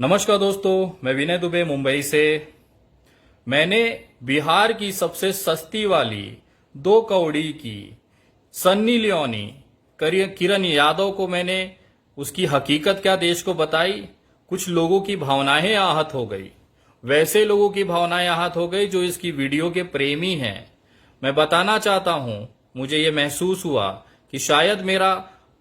नमस्कार दोस्तों, मैं विनय दुबे मुंबई से। मैंने बिहार की सबसे सस्ती वाली 2 कौड़ी की सन्नी लियोनी किरण यादव को मैंने उसकी हकीकत क्या देश को बताई। कुछ लोगों की भावनाएं आहत हो गई, वैसे लोगों की भावनाएं आहत हो गई जो इसकी वीडियो के प्रेमी हैं। मैं बताना चाहता हूं, मुझे ये महसूस हुआ कि शायद मेरा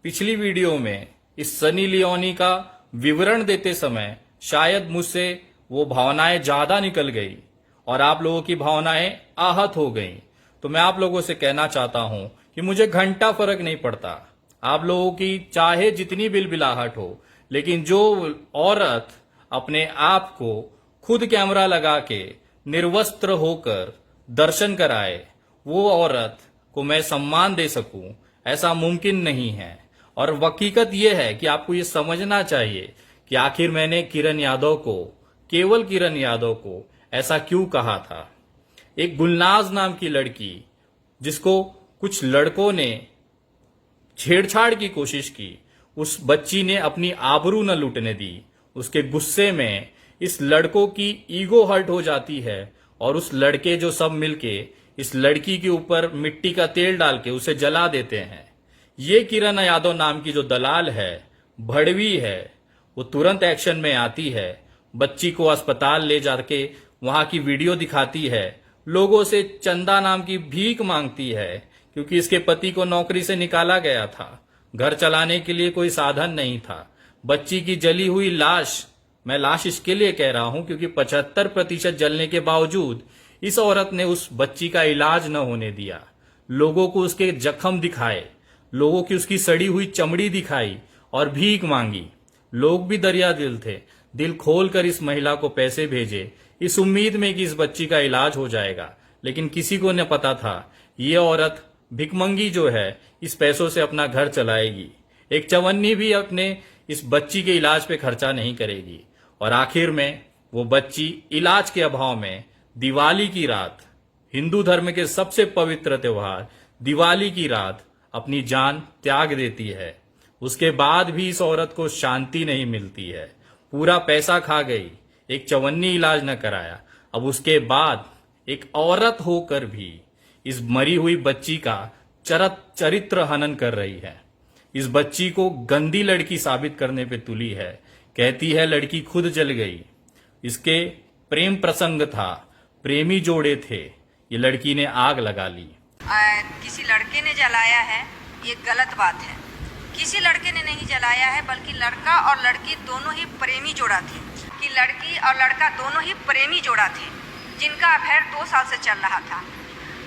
पिछली वीडियो में इस सनी लियोनी का विवरण देते समय शायद मुझसे वो भावनाएं ज्यादा निकल गई और आप लोगों की भावनाएं आहत हो गई। तो मैं आप लोगों से कहना चाहता हूं कि मुझे घंटा फर्क नहीं पड़ता, आप लोगों की चाहे जितनी बिलबिलाहट हो, लेकिन जो औरत अपने आप को खुद कैमरा लगा के निर्वस्त्र होकर दर्शन कराए, वो औरत को मैं सम्मान दे सकूं, ऐसा मुमकिन नहीं है। और हकीकत यह है कि आपको ये समझना चाहिए कि आखिर मैंने किरण यादव को, केवल किरण यादव को ऐसा क्यों कहा था। एक गुलनाज नाम की लड़की, जिसको कुछ लड़कों ने छेड़छाड़ की कोशिश की, उस बच्ची ने अपनी आबरू न लूटने दी। उसके गुस्से में इस लड़कों की ईगो हर्ट हो जाती है और उस लड़के जो सब मिलके इस लड़की के ऊपर मिट्टी का तेल डाल के उसे जला देते हैं। ये किरण यादव नाम की जो दलाल है, भड़वी है, वो तुरंत एक्शन में आती है, बच्ची को अस्पताल ले जाके वहां की वीडियो दिखाती है, लोगों से चंदा नाम की भीख मांगती है, क्योंकि इसके पति को नौकरी से निकाला गया था, घर चलाने के लिए कोई साधन नहीं था। बच्ची की जली हुई लाश, मैं लाश इसके लिए कह रहा हूं क्योंकि 75% जलने के बावजूद इस औरत ने उस बच्ची का इलाज न होने दिया। लोगों को उसके जख्म दिखाए, लोगों की उसकी सड़ी हुई चमड़ी दिखाई और भीख मांगी। लोग भी दरिया दिल थे, दिल खोलकर इस महिला को पैसे भेजे इस उम्मीद में कि इस बच्ची का इलाज हो जाएगा। लेकिन किसी को न पता था ये औरत भिकमंगी जो है इस पैसों से अपना घर चलाएगी, एक चवन्नी भी अपने इस बच्ची के इलाज पे खर्चा नहीं करेगी। और आखिर में वो बच्ची इलाज के अभाव में दिवाली की रात, हिंदू धर्म के सबसे पवित्र त्योहार दिवाली की रात, अपनी जान त्याग देती है। उसके बाद भी इस औरत को शांति नहीं मिलती है, पूरा पैसा खा गई, एक चवन्नी इलाज न कराया। अब उसके बाद एक औरत होकर भी इस मरी हुई बच्ची का चरित्र हनन कर रही है। इस बच्ची को गंदी लड़की साबित करने पे तुली है, कहती है लड़की खुद जल गई। इसके प्रेम प्रसंग था, प्रेमी जोड़े थे, ये लड़की ने आग लगा ली। किसी लड़के ने जलाया है, ये गलत बात है। किसी लड़के ने नहीं जलाया है, बल्कि लड़का और लड़की दोनों ही प्रेमी जोड़ा थे। कि लड़की और लड़का दोनों ही प्रेमी जोड़ा थे, जिनका अफेयर 2 साल से चल रहा था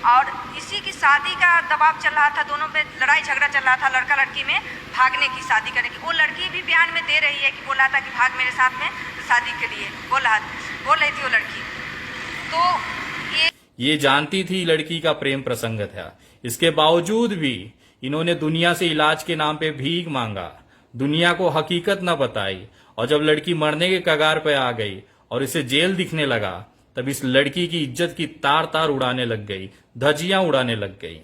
और इसी की शादी का दबाव चल रहा था। दोनों पे लड़ाई झगड़ा चल रहा था, लड़का लड़की में भागने की, शादी करने की। वो लड़की भी बयान में दे रही है कि बोला था कि भाग मेरे साथ में शादी के लिए बोल रही थी वो लड़की। तो ये जानती थी लड़की का प्रेम प्रसंग था, इसके बावजूद भी इन्होंने दुनिया से इलाज के नाम पे भीख मांगा, दुनिया को हकीकत न बताई। और जब लड़की मरने के कगार पे आ गई और इसे जेल दिखने लगा, तब इस लड़की की इज्जत की तार तार उड़ाने लग गई, धज्जियां उड़ाने लग गई।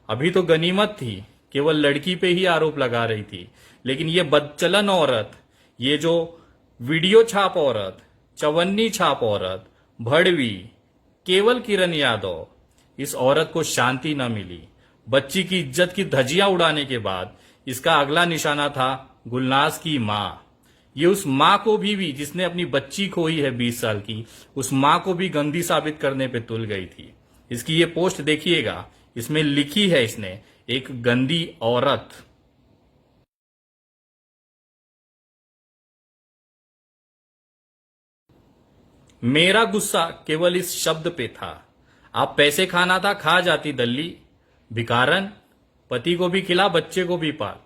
अभी तो गनीमत थी, केवल लड़की पे ही आरोप लगा रही थी, लेकिन ये बदचलन औरत, ये जो वीडियो छाप औरत, चवन्नी छाप औरत, भड़वी, केवल किरण यादव, इस औरत को शांति न मिली। बच्ची की इज्जत की धज्जियां उड़ाने के बाद इसका अगला निशाना था गुलनाज की मां। ये उस मां को भी जिसने अपनी बच्ची खोई है 20 साल की, उस मां को भी गंदी साबित करने पे तुल गई थी। इसकी ये पोस्ट देखिएगा, इसमें लिखी है इसने, एक गंदी औरत। मेरा गुस्सा केवल इस शब्द पे था, आप पैसे खाना था खा जाती दल्ली, भिखारन, पति को भी खिला बच्चे को भी पाल,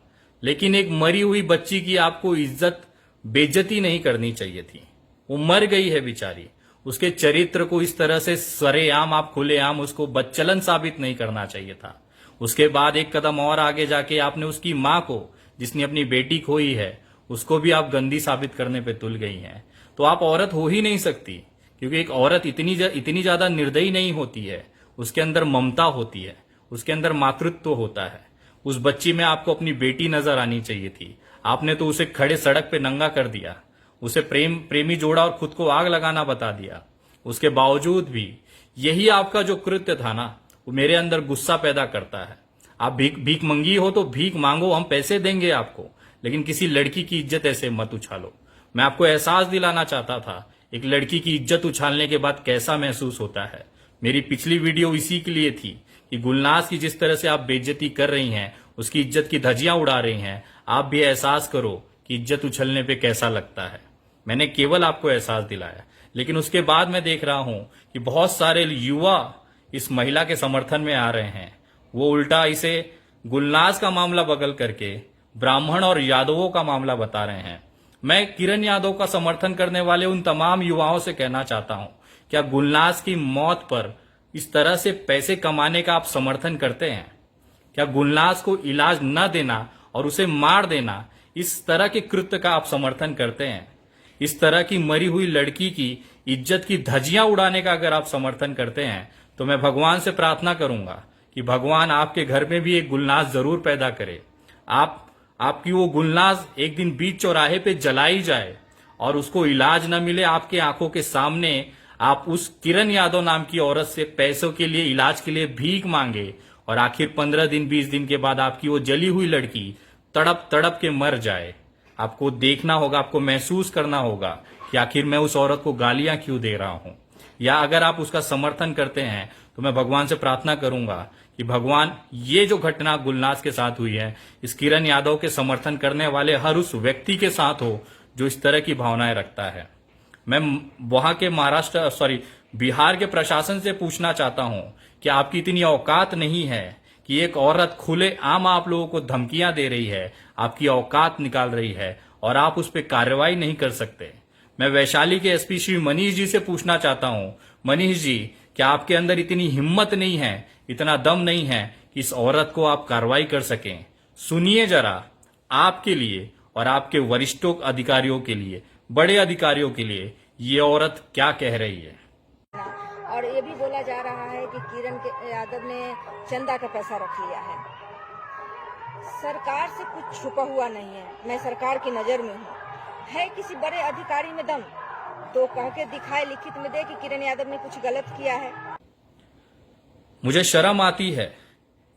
लेकिन एक मरी हुई बच्ची की आपको इज्जत बेइज्जती नहीं करनी चाहिए थी। वो मर गई है बेचारी, उसके चरित्र को इस तरह से सरेआम आप खुलेआम उसको बदचलन साबित नहीं करना चाहिए था। उसके बाद एक कदम और आगे जाके आपने उसकी मां को, जिसने अपनी बेटी खोई है, उसको भी आप गंदी साबित करने पे तुल गई हैं। तो आप औरत हो ही नहीं सकती, क्योंकि एक औरत इतनी ज्यादा निर्दयी नहीं होती है, उसके अंदर ममता होती है, उसके अंदर मातृत्व होता है। उस बच्ची में आपको अपनी बेटी नजर आनी चाहिए थी, आपने तो उसे खड़े सड़क पे नंगा कर दिया। उसे प्रेमी जोड़ा और खुद को आग लगाना बता दिया। उसके बावजूद भी यही आपका जो कृत्य था ना, वो मेरे अंदर गुस्सा पैदा करता है। आप भीख मंगी हो तो भीख मांगो, हम पैसे देंगे आपको, लेकिन किसी लड़की की इज्जत ऐसे मत उछालो। मैं आपको एहसास दिलाना चाहता था एक लड़की की इज्जत उछालने के बाद कैसा महसूस होता है। मेरी पिछली वीडियो इसी के लिए थी कि गुलनाज की जिस तरह से आप बेइज्जती कर रही हैं, उसकी इज्जत की धज्जियां उड़ा रही हैं, आप भी एहसास करो कि इज्जत उछलने पे कैसा लगता है। मैंने केवल आपको एहसास दिलाया, लेकिन उसके बाद मैं देख रहा हूं कि बहुत सारे युवा इस महिला के समर्थन में आ रहे हैं। वो उल्टा इसे गुलनाज का मामला बगल करके ब्राह्मण और यादवों का मामला बता रहे हैं। मैं किरण यादव का समर्थन करने वाले उन तमाम युवाओं से कहना चाहता हूं, क्या गुलनाज की मौत पर इस तरह से पैसे कमाने का आप समर्थन करते हैं? क्या गुलनाज को इलाज न देना और उसे मार देना, इस तरह के कृत्य का आप समर्थन करते हैं? इस तरह की मरी हुई लड़की की इज्जत की धज्जियां उड़ाने का अगर आप समर्थन करते हैं, तो मैं भगवान से प्रार्थना करूंगा कि भगवान आपके घर में भी एक गुलनाज जरूर पैदा करे। आपकी वो गुलनाज एक दिन बीच चौराहे पे जलाई जाए और उसको इलाज न मिले, आपके आंखों के सामने आप उस किरण यादव नाम की औरत से पैसों के लिए, इलाज के लिए भीख मांगे और आखिर 15 दिन 20 दिन के बाद आपकी वो जली हुई लड़की तड़प तड़प के मर जाए। आपको देखना होगा, आपको महसूस करना होगा कि आखिर मैं उस औरत को गालियां क्यों दे रहा हूं। या अगर आप उसका समर्थन करते हैं तो मैं भगवान से प्रार्थना करूंगा कि भगवान, ये जो घटना गुलनाज के साथ हुई है, इस किरण यादव के समर्थन करने वाले हर उस व्यक्ति के साथ हो जो इस तरह की भावनाएं रखता है। मैं वहां के बिहार के प्रशासन से पूछना चाहता हूं कि आपकी इतनी औकात नहीं है कि एक औरत खुले आम आप लोगों को धमकियां दे रही है, आपकी औकात निकाल रही है और आप उस पर कार्रवाई नहीं कर सकते। मैं वैशाली के एसपी श्री मनीष जी से पूछना चाहता हूं, मनीष जी, क्या आपके अंदर इतनी हिम्मत नहीं है, इतना दम नहीं है कि इस औरत को आप कार्रवाई कर सकें? सुनिए जरा, आपके लिए और आपके वरिष्ठों अधिकारियों के लिए, बड़े अधिकारियों के लिए ये औरत क्या कह रही है। और ये भी बोला जा रहा है कि किरण यादव ने चंदा का पैसा रख लिया है। सरकार से कुछ छुपा हुआ नहीं है, मैं सरकार की नजर में हूँ। है किसी बड़े अधिकारी में दम तो कह के दिखाए, लिखित में दे कि किरण यादव ने कुछ गलत किया है। मुझे शर्म आती है,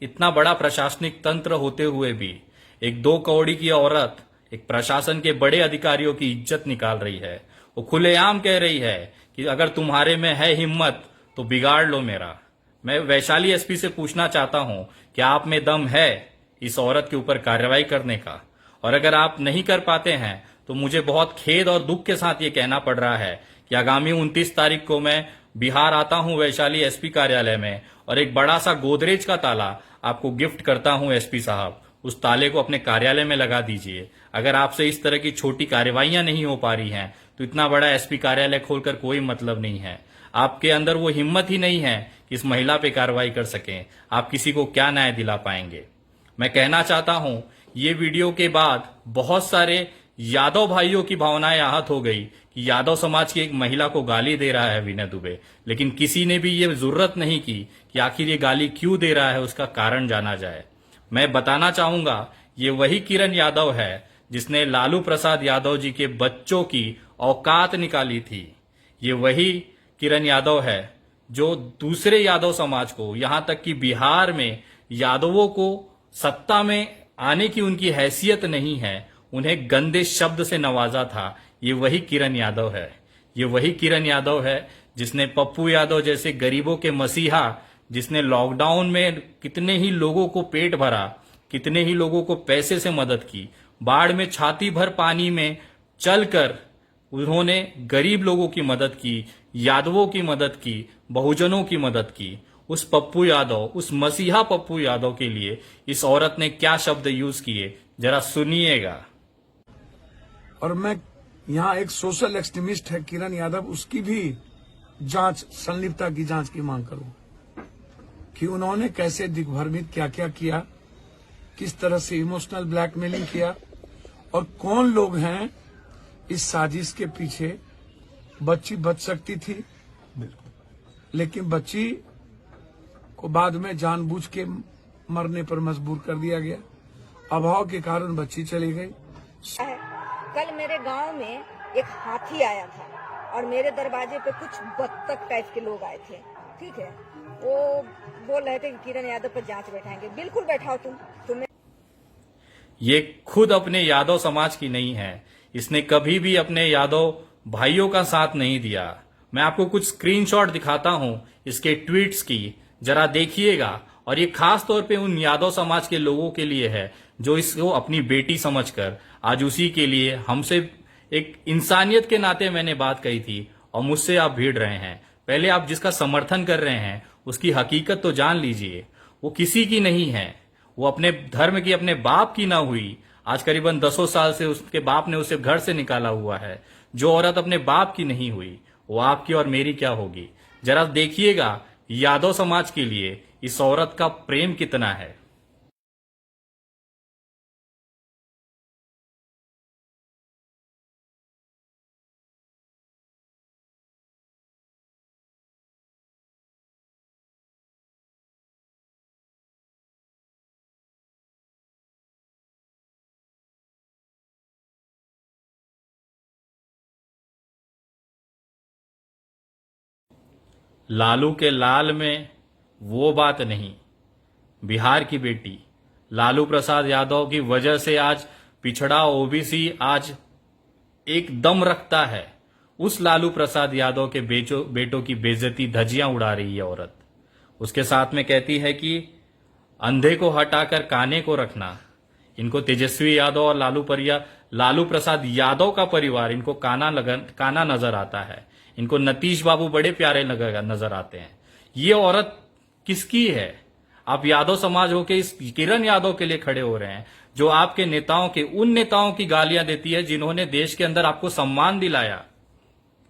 इतना बड़ा प्रशासनिक तंत्र होते हुए भी एक 2 कौड़ी की औरत एक प्रशासन के बड़े अधिकारियों की इज्जत निकाल रही है। वो खुलेआम कह रही है कि अगर तुम्हारे में है हिम्मत तो बिगाड़ लो मेरा। मैं वैशाली एसपी से पूछना चाहता हूं कि आप में दम है इस औरत के ऊपर कार्रवाई करने का? और अगर आप नहीं कर पाते हैं तो मुझे बहुत खेद और दुख के साथ ये कहना पड़ रहा है कि आगामी 29 तारीख को मैं बिहार आता हूं वैशाली एसपी कार्यालय में, और एक बड़ा सा गोदरेज का ताला आपको गिफ्ट करता हूं एसपी साहब। उस ताले को अपने कार्यालय में लगा दीजिए। अगर आपसे इस तरह की छोटी कार्रवाइयां नहीं हो पा रही हैं तो इतना बड़ा एसपी कार्यालय खोलकर कोई मतलब नहीं है। आपके अंदर वो हिम्मत ही नहीं है कि इस महिला पे कार्रवाई कर सकें। आप किसी को क्या न्याय दिला पाएंगे? मैं कहना चाहता हूं, ये वीडियो के बाद बहुत सारे यादव भाइयों की भावनाएं आहत हो गई कि यादव समाज की एक महिला को गाली दे रहा है विनय दुबे, लेकिन किसी ने भी ये जरूरत नहीं की कि आखिर ये गाली क्यों दे रहा है, उसका कारण जाना जाए। मैं बताना चाहूंगा, ये वही किरण यादव है जिसने लालू प्रसाद यादव जी के बच्चों की औकात निकाली थी। ये वही किरण यादव है जो दूसरे यादव समाज को, यहां तक कि बिहार में यादवों को सत्ता में आने की उनकी हैसियत नहीं है, उन्हें गंदे शब्द से नवाजा था। ये वही किरण यादव है। ये वही किरण यादव है जिसने पप्पू यादव जैसे गरीबों के मसीहा, जिसने लॉकडाउन में कितने ही लोगों को पेट भरा, कितने ही लोगों को पैसे से मदद की, बाढ़ में छाती भर पानी में चलकर उन्होंने गरीब लोगों की मदद की, यादवों की मदद की, बहुजनों की मदद की। उस पप्पू यादव, उस मसीहा पप्पू यादव के लिए इस औरत ने क्या शब्द यूज किए, जरा सुनिएगा। और मैं यहाँ एक सोशल एक्सट्रीमिस्ट है किरण यादव, उसकी भी जांच, संलिप्तता की जांच की मांग करूं कि उन्होंने कैसे दिग्भ्रमित क्या क्या किया, किस तरह से इमोशनल ब्लैकमेलिंग किया और कौन लोग हैं इस साजिश के पीछे। बच्ची बच सकती थी, लेकिन बच्ची को बाद में जानबूझ के मरने पर मजबूर कर दिया गया। अभाव के कारण बच्ची चली गई। कल मेरे गांव में एक हाथी आया था और मेरे दरवाजे पे कुछ बत्तख टाइप के लोग आए थे, ठीक है। वो बोल रहे थे कि किरण यादव पर जांच बैठाएंगे। बिल्कुल बैठाओ तुम्हें। ये खुद अपने यादव समाज की नहीं है, इसने कभी भी अपने यादव भाइयों का साथ नहीं दिया। मैं आपको कुछ स्क्रीनशॉट दिखाता हूं इसके ट्वीट्स की, जरा देखिएगा। और ये खास तौर पे उन यादव समाज के लोगों के लिए है जो इसको अपनी बेटी समझकर आज उसी के लिए हमसे एक इंसानियत के नाते मैंने बात कही थी और मुझसे आप भिड़ रहे हैं। पहले आप जिसका समर्थन कर रहे हैं उसकी हकीकत तो जान लीजिए। वो किसी की नहीं है, वो अपने धर्म की, अपने बाप की ना हुई। आज करीबन 10 साल से उसके बाप ने उसे घर से निकाला हुआ है। जो औरत अपने बाप की नहीं हुई वो आपकी और मेरी क्या होगी। जरा देखिएगा यादव समाज के लिए इस औरत का प्रेम कितना है। लालू के लाल में वो बात नहीं। बिहार की बेटी लालू प्रसाद यादव की वजह से आज पिछड़ा ओबीसी आज एक दम रखता है। उस लालू प्रसाद यादव के बेटों की बेइज्जती धज्जियां उड़ा रही है औरत। उसके साथ में कहती है कि अंधे को हटाकर काने को रखना। इनको तेजस्वी यादव और लालू प्रसाद यादव का परिवार इनको काना नजर आता है। इनको नीतीश बाबू बड़े प्यारे नजर आते हैं। ये औरत किसकी है? आप यादव समाज होके इस किरण यादव के लिए खड़े हो रहे हैं जो आपके नेताओं के उन नेताओं की गालियां देती है जिन्होंने देश के अंदर आपको सम्मान दिलाया।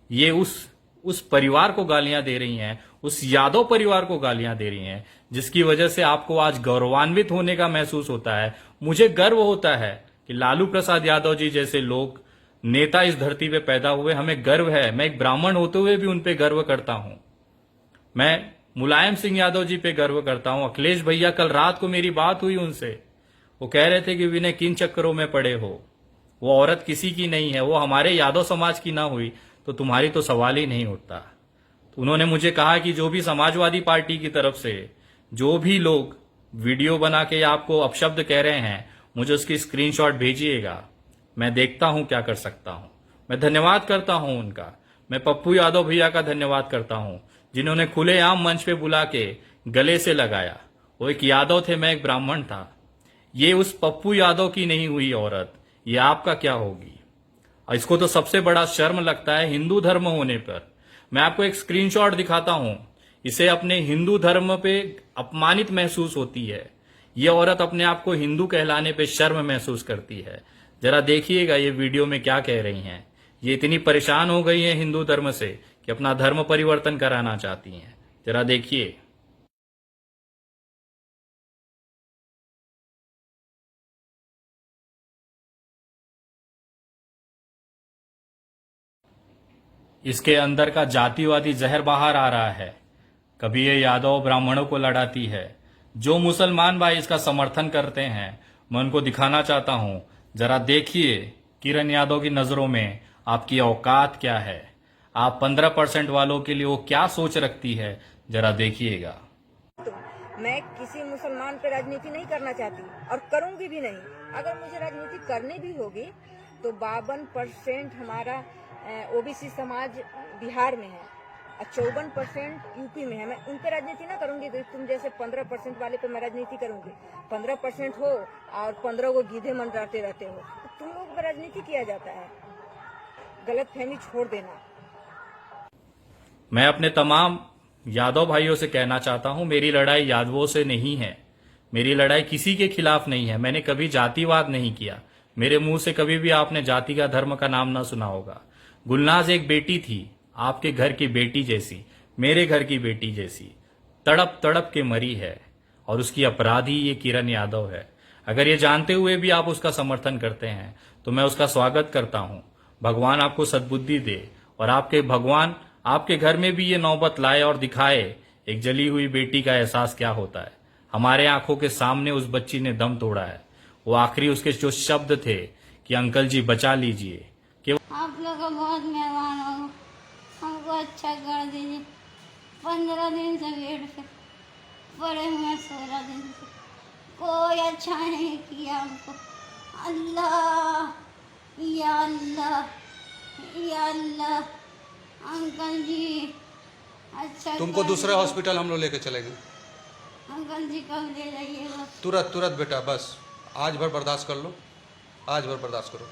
ये उस परिवार को गालियां दे रही हैं, उस यादव परिवार को गालियां दे रही हैं, जिसकी वजह से आपको आज गौरवान्वित होने का महसूस होता है। मुझे गर्व होता है कि लालू प्रसाद यादव जी जैसे लोग नेता इस धरती पे पैदा हुए। हमें गर्व है। मैं एक ब्राह्मण होते हुए भी उन पे गर्व करता हूं। मैं मुलायम सिंह यादव जी पे गर्व करता हूं। अखिलेश भैया, कल रात को मेरी बात हुई उनसे, वो कह रहे थे कि विनय किन चक्करों में पड़े हो। वो औरत किसी की नहीं है, वो हमारे यादव समाज की ना हुई तो तुम्हारी तो सवाल ही नहीं उठता। तो उन्होंने मुझे कहा कि जो भी समाजवादी पार्टी की तरफ से जो भी लोग वीडियो बना के आपको अपशब्द कह रहे हैं, मुझे उसकी स्क्रीनशॉट भेजिएगा। मैं देखता हूं क्या कर सकता हूं। मैं धन्यवाद करता हूं उनका। मैं पप्पू यादव भैया का धन्यवाद करता हूं जिन्होंने खुलेआम मंच पे बुला के गले से लगाया। वो एक यादव थे, मैं एक ब्राह्मण था। ये उस पप्पू यादव की नहीं हुई औरत, ये आपका क्या होगी? और इसको तो सबसे बड़ा शर्म लगता है हिंदू धर्म होने पर। मैं आपको एक स्क्रीनशॉट दिखाता हूं। इसे अपने हिंदू धर्म पे अपमानित महसूस होती है। ये औरत अपने आप को हिंदू कहलाने पे शर्म महसूस करती है। जरा देखिएगा ये वीडियो में क्या कह रही हैं। ये इतनी परेशान हो गई हैं हिंदू धर्म से कि अपना धर्म परिवर्तन कराना चाहती हैं। जरा देखिए। इसके अंदर का जातिवादी जहर बाहर आ रहा है। कभी ये यादव ब्राह्मणों को लड़ाती है। जो मुसलमान भाई इसका समर्थन करते हैं, मैं उनको दिखाना चाहता हूं। जरा देखिए किरण यादव की नजरों में आपकी औकात क्या है। आप 15% वालों के लिए वो क्या सोच रखती है, जरा देखिएगा। मैं किसी मुसलमान पे राजनीति नहीं करना चाहती और करूंगी भी नहीं। अगर मुझे राजनीति करनी भी होगी तो 52% हमारा ओबीसी समाज बिहार में है और 54% यूपी में है। मैं उन पे राजनीति ना करूंगी। तो तुम जैसे 15% वाले पे मैं राजनीति करूंगी। 15% हो और 15 को गीधे मंडराते रहते हो, तो तुम लोग पे राजनीति किया जाता है। गलत फहमी छोड़ देना। मैं अपने तमाम यादव भाइयों से कहना चाहता हूं, मेरी लड़ाई यादवों से नहीं है। मेरी लड़ाई किसी के खिलाफ नहीं है। मैंने कभी जातिवाद नहीं किया। मेरे मुंह से कभी भी आपने जाति का, धर्म का नाम ना सुना होगा। गुलनाज एक बेटी थी, आपके घर की बेटी जैसी, मेरे घर की बेटी जैसी, तड़प तड़प के मरी है और उसकी अपराधी ये किरण यादव है। अगर ये जानते हुए भी आप उसका समर्थन करते हैं तो मैं उसका स्वागत करता हूं। भगवान आपको सद्बुद्धि दे और आपके भगवान आपके घर में भी ये नौबत लाए और दिखाए एक जली हुई बेटी का एहसास क्या होता है। हमारे आंखों के सामने उस बच्ची ने दम तोड़ा है। वो आखिरी उसके जो शब्द थे कि अंकल जी बचा लीजिए, आप लोग बहुत मेहरबान हो, हमको अच्छा कर दीजिए। 15 दिन से बेड पे पड़े हुए, 16 दिन से कोई अच्छा नहीं किया हमको। अल्लाह, या अल्लाह, या अल्लाह, अंकल जी अच्छा तुमको कर दूसरे दीजिए। हॉस्पिटल हम लोग लेके चलेंगे। अंकल जी कब ले जाइएगा? तुरंत बेटा, बस आज भर बर्दाश्त कर लो, आज भर बर्दाश्त करो।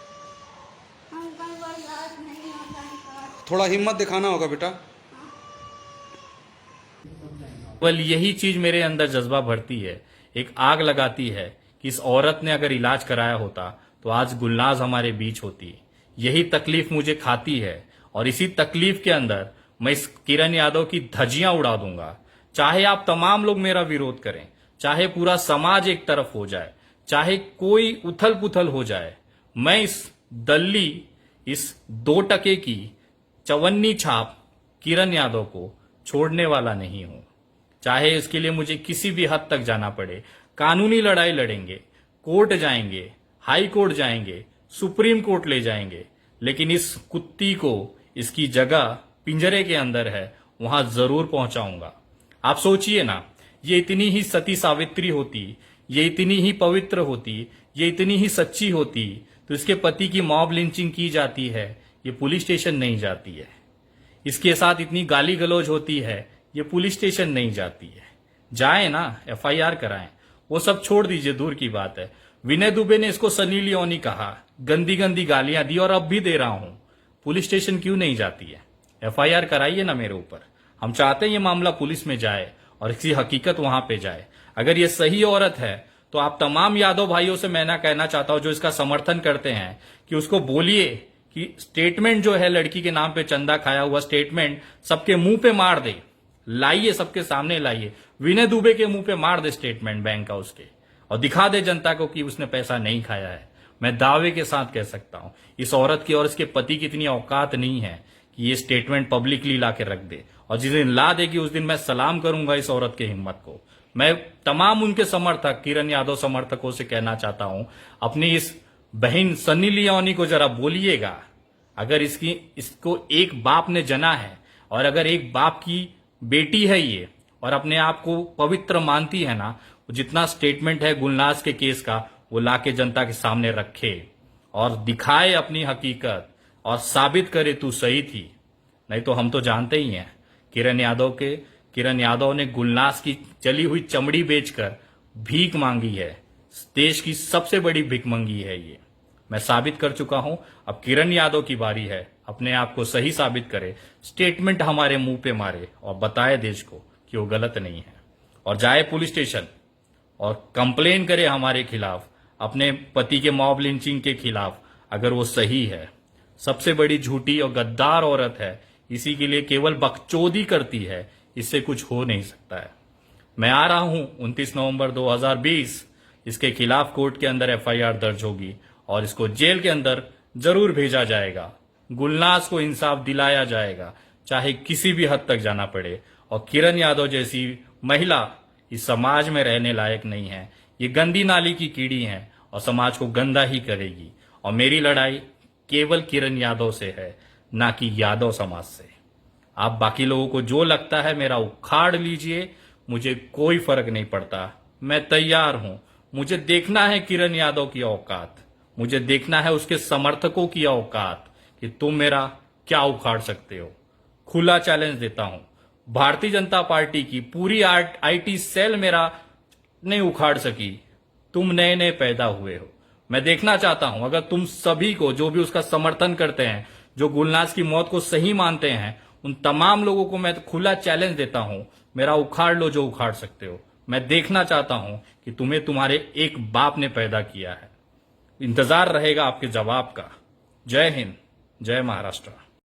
अंकल बर्दाश्त नहीं होता है। थोड़ा हिम्मत दिखाना होगा बेटा। केवल यही चीज मेरे अंदर जज्बा भरती है, एक आग लगाती है कि इस औरत ने अगर इलाज कराया होता तो आज गुलनाज हमारे बीच होती। यही तकलीफ मुझे खाती है और इसी तकलीफ के अंदर मैं इस किरण यादव की धज्जियां उड़ा दूंगा। चाहे आप तमाम लोग मेरा विरोध करें, चाहे पूरा समाज एक तरफ हो जाए, चाहे कोई उथल पुथल हो जाए, मैं इस दल्ली, इस 2 टके की चवन्नी छाप किरण यादव को छोड़ने वाला नहीं हूं। चाहे इसके लिए मुझे किसी भी हद तक जाना पड़े, कानूनी लड़ाई लड़ेंगे, कोर्ट जाएंगे, हाई कोर्ट जाएंगे, सुप्रीम कोर्ट ले जाएंगे, लेकिन इस कुत्ती को इसकी जगह पिंजरे के अंदर है, वहां जरूर पहुंचाऊंगा। आप सोचिए ना, ये इतनी ही सती सावित्री होती, ये इतनी ही पवित्र होती, ये इतनी ही सच्ची होती, तो इसके पति की मॉब लिंचिंग की जाती है, ये पुलिस स्टेशन नहीं जाती है। इसके साथ इतनी गाली गलौज होती है, ये पुलिस स्टेशन नहीं जाती है। जाए ना, FIR कराएं। वो सब छोड़ दीजिए, दूर की बात है। विनय दुबे ने इसको सनी लियोनी कहा, गंदी गंदी गालियां दी और अब भी दे रहा हूं। पुलिस स्टेशन क्यों नहीं जाती है? FIR कराइए ना मेरे ऊपर। हम चाहते हैं ये मामला पुलिस में जाए और इसकी हकीकत वहां पे जाए। अगर ये सही औरत है तो आप तमाम यादव भाइयों से मैं ना कहना चाहता हूं जो इसका समर्थन करते हैं कि उसको बोलिए कि स्टेटमेंट जो है लड़की के नाम पे चंदा खाया हुआ स्टेटमेंट सबके मुंह पे मार दे, लाइए, सबके सामने लाइए। विनय दुबे के मुंह पे मार दे स्टेटमेंट बैंक का उसके, और दिखा दे जनता को कि उसने पैसा नहीं खाया है। मैं दावे के साथ कह सकता हूं इस औरत की और इसके पति की इतनी औकात नहीं है कि ये स्टेटमेंट पब्लिकली ला के रख दे, और जिस दिन ला देगी उस दिन मैं सलाम करूंगा इस औरत की हिम्मत को। मैं तमाम उनके समर्थक, किरण यादव समर्थकों से कहना चाहता हूं, अपनी इस बहन सन्नी लियोनी को जरा बोलिएगा, अगर इसको एक बाप ने जना है और अगर एक बाप की बेटी है ये और अपने आप को पवित्र मानती है ना, जितना स्टेटमेंट है गुलनाज के केस का वो लाके जनता के सामने रखे और दिखाए अपनी हकीकत और साबित करे तू सही थी। नहीं तो हम तो जानते ही हैं किरण यादव ने गुलनाज की चली हुई चमड़ी बेचकर भीख मांगी है। देश की सबसे बड़ी भिखमंगी है ये, मैं साबित कर चुका हूं। अब किरण यादव की बारी है, अपने आप को सही साबित करे, स्टेटमेंट हमारे मुंह पे मारे और बताए देश को कि वो गलत नहीं है, और जाए पुलिस स्टेशन और कंप्लेन करे हमारे खिलाफ, अपने पति के मॉब लिंचिंग के खिलाफ, अगर वो सही है। सबसे बड़ी झूठी और गद्दार औरत है, इसी के लिए केवल बकचोदी करती है, इससे कुछ हो नहीं सकता है। मैं आ रहा हूं 29 नवंबर 2020, इसके खिलाफ कोर्ट के अंदर FIR दर्ज होगी और इसको जेल के अंदर जरूर भेजा जाएगा। गुलनाज को इंसाफ दिलाया जाएगा, चाहे किसी भी हद तक जाना पड़े। और किरण यादव जैसी महिला इस समाज में रहने लायक नहीं है, ये गंदी नाली की कीड़ी है और समाज को गंदा ही करेगी। और मेरी लड़ाई केवल किरण यादव से है, ना कि यादव समाज से। आप बाकी लोगों को जो लगता है मेरा उखाड़ लीजिए, मुझे कोई फर्क नहीं पड़ता, मैं तैयार हूं। मुझे देखना है किरण यादव की औकात, मुझे देखना है उसके समर्थकों की औकात कि तुम मेरा क्या उखाड़ सकते हो। खुला चैलेंज देता हूं, भारतीय जनता पार्टी की पूरी IT सेल मेरा नहीं उखाड़ सकी, तुम नए नए पैदा हुए हो। मैं देखना चाहता हूं अगर तुम सभी को, जो भी उसका समर्थन करते हैं, जो गुलनाज की मौत को सही मानते हैं, उन तमाम लोगों को मैं खुला चैलेंज देता हूं, मेरा उखाड़ लो जो उखाड़ सकते हो। मैं देखना चाहता हूं कि तुम्हें तुम्हारे एक बाप ने पैदा किया है। इंतजार रहेगा आपके जवाब का। जय हिंद, जय महाराष्ट्र।